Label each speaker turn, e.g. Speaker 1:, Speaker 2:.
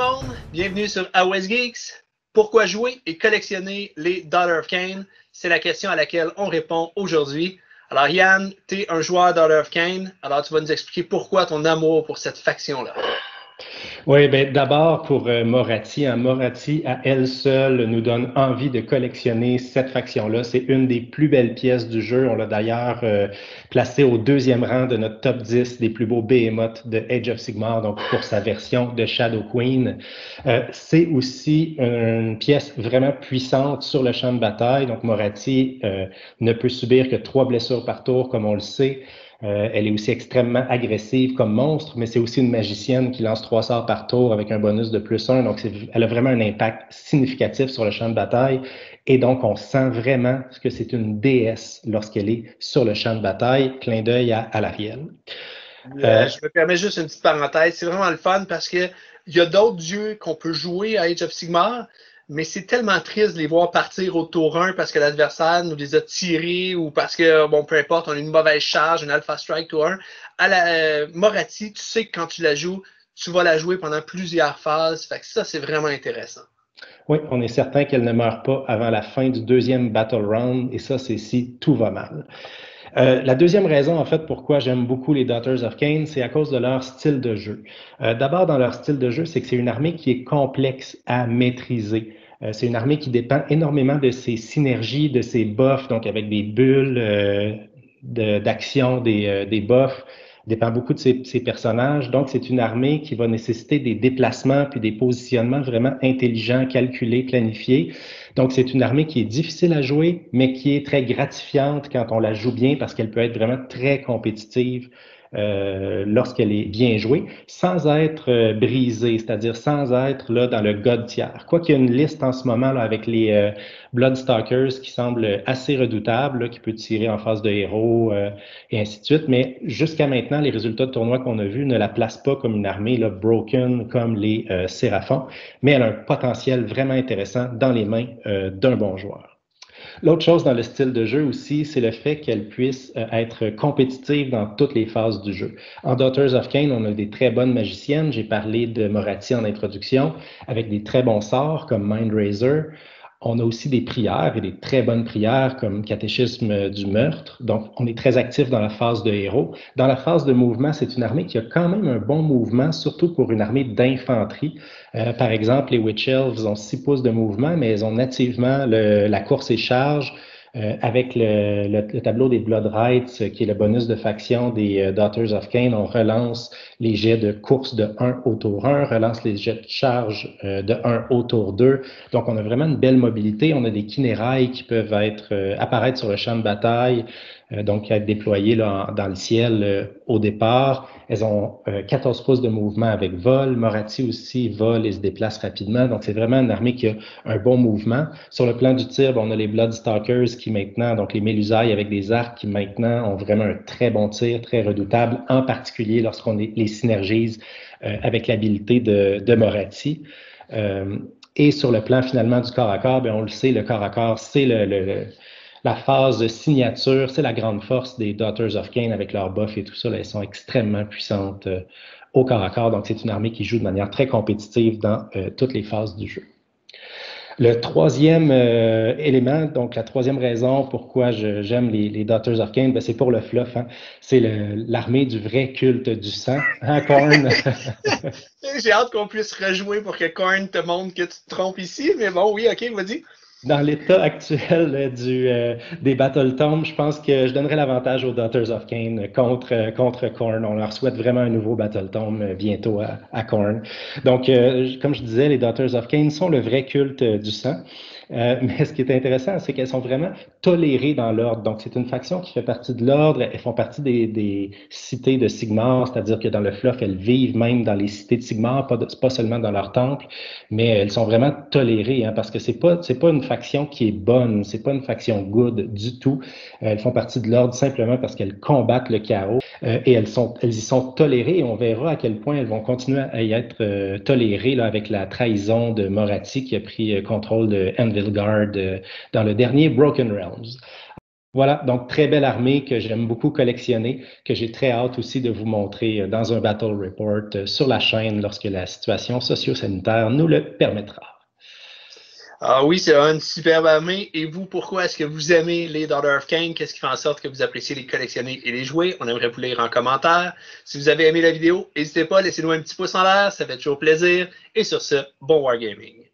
Speaker 1: monde, bienvenue sur AOS Geeks. Pourquoi jouer et collectionner les Daughter of Cain? C'est la question à laquelle on répond aujourd'hui. Alors Yann, tu es un joueur Daughter of Cain, alors tu vas nous expliquer pourquoi ton amour pour cette faction-là.
Speaker 2: Oui, ben d'abord pour Moratti. Moratti, à elle seule, nous donne envie de collectionner cette faction-là. C'est une des plus belles pièces du jeu. On l'a d'ailleurs placée au deuxième rang de notre top 10 des plus beaux behemoths de Age of Sigmar, donc pour sa version de Shadow Queen. C'est aussi une pièce vraiment puissante sur le champ de bataille. Donc Moratti ne peut subir que 3 blessures par tour, comme on le sait. Elle est aussi extrêmement agressive comme monstre, mais c'est aussi une magicienne qui lance 3 sorts par tour avec un bonus de +1. Donc, elle a vraiment un impact significatif sur le champ de bataille. Et donc, on sent vraiment que c'est une déesse lorsqu'elle est sur le champ de bataille. Clin d'œil à l'Ariel.
Speaker 1: Je me permets juste une petite parenthèse. C'est vraiment le fun parce que il y a d'autres dieux qu'on peut jouer à Age of Sigmar, mais c'est tellement triste de les voir partir au tour 1 parce que l'adversaire nous les a tirés ou parce que, bon, peu importe, on a une mauvaise charge, une Alpha Strike tour 1. À la Moratti, tu sais que quand tu la joues, tu vas la jouer pendant plusieurs phases. Fait que ça, c'est vraiment intéressant.
Speaker 2: Oui, on est certain qu'elle ne meurt pas avant la fin du deuxième Battle Round, et ça, c'est si tout va mal. La deuxième raison, en fait, pourquoi j'aime beaucoup les Daughters of Cain, c'est à cause de leur style de jeu. D'abord, dans leur style de jeu, c'est que c'est une armée qui est complexe à maîtriser. C'est une armée qui dépend énormément de ses synergies, de ses buffs, donc avec des bulles d'action, des buffs, dépend beaucoup de ses personnages. Donc, c'est une armée qui va nécessiter des déplacements puis des positionnements vraiment intelligents, calculés, planifiés. Donc, c'est une armée qui est difficile à jouer, mais qui est très gratifiante quand on la joue bien parce qu'elle peut être vraiment très compétitive lorsqu'elle est bien jouée, sans être brisée, c'est-à-dire sans être là dans le God tier. Quoi qu'il y ait une liste en ce moment là, avec les Bloodstalkers qui semble assez redoutable, là, qui peut tirer en face de héros et ainsi de suite, mais jusqu'à maintenant, les résultats de tournoi qu'on a vus ne la placent pas comme une armée là, broken comme les Séraphons, mais elle a un potentiel vraiment intéressant dans les mains d'un bon joueur. L'autre chose dans le style de jeu aussi, c'est le fait qu'elle puisse être compétitive dans toutes les phases du jeu. En Daughters of Cain, on a des très bonnes magiciennes. J'ai parlé de Moratti en introduction, avec des très bons sorts comme Mind Razor. On a aussi des prières et des très bonnes prières comme Catéchisme du meurtre. Donc, on est très actif dans la phase de héros. Dans la phase de mouvement, c'est une armée qui a quand même un bon mouvement, surtout pour une armée d'infanterie. Par exemple, les Witch Elves ont 6 pouces de mouvement, mais elles ont nativement la course et charge. Avec le tableau des Blood Rights, qui est le bonus de faction des Daughters of Cain, on relance les jets de course de 1 au tour 1, relance les jets de charge de 1 au tour 2. Donc, on a vraiment une belle mobilité. On a des Kinérailles qui peuvent apparaître sur le champ de bataille, donc être déployées là, dans le ciel au départ. Elles ont 14 pouces de mouvement avec vol. Moratti aussi vole et se déplace rapidement. Donc, c'est vraiment une armée qui a un bon mouvement. Sur le plan du tir, on a les Bloodstalkers qui maintenant, donc les Mélusailles avec des arcs qui maintenant ont vraiment un très bon tir, très redoutable, en particulier lorsqu'on les synergise avec l'habilité de Moratti. Et sur le plan finalement du corps à corps, on le sait, le corps à corps, c'est la phase de signature, c'est la grande force des Daughters of Cain avec leur buff et tout ça. Là, elles sont extrêmement puissantes au corps à corps. Donc, c'est une armée qui joue de manière très compétitive dans toutes les phases du jeu. Le troisième élément, donc la troisième raison pourquoi j'aime les Daughters of Cain, c'est pour le fluff. Hein. C'est l'armée du vrai culte du sang. Hein, Khorne?
Speaker 1: J'ai hâte qu'on puisse rejouer pour que Korn te montre que tu te trompes ici, mais bon, oui, ok, vas-y.
Speaker 2: Dans l'état actuel des Battle Tomes, je pense que je donnerais l'avantage aux Daughters of Cain contre Khorne. On leur souhaite vraiment un nouveau Battle Tome bientôt à Khorne. Donc, comme je disais, les Daughters of Cain sont le vrai culte du sang. Mais ce qui est intéressant, c'est qu'elles sont vraiment tolérées dans l'ordre. Donc, c'est une faction qui fait partie de l'ordre. Elles font partie des cités de Sigmar, c'est-à-dire que dans le fluff, elles vivent même dans les cités de Sigmar, pas seulement dans leur temple, mais elles sont vraiment tolérées, hein, parce que c'est pas une faction qui est bonne, c'est pas une faction good du tout. Elles font partie de l'ordre simplement parce qu'elles combattent le chaos et elles y sont tolérées. Et on verra à quel point elles vont continuer à y être tolérées là, avec la trahison de Moratti qui a pris contrôle de Anvilgard dans le dernier Broken Realms. Voilà, donc très belle armée que j'aime beaucoup collectionner, que j'ai très hâte aussi de vous montrer dans un Battle Report sur la chaîne lorsque la situation socio-sanitaire nous le permettra.
Speaker 1: Ah oui, c'est vraiment une superbe armée. Et vous, pourquoi est-ce que vous aimez les Daughter of Cain? Qu'est-ce qui fait en sorte que vous appréciez les collectionner et les jouer? On aimerait vous lire en commentaire. Si vous avez aimé la vidéo, n'hésitez pas, laissez-nous un petit pouce en l'air, ça fait toujours plaisir. Et sur ce, bon Wargaming.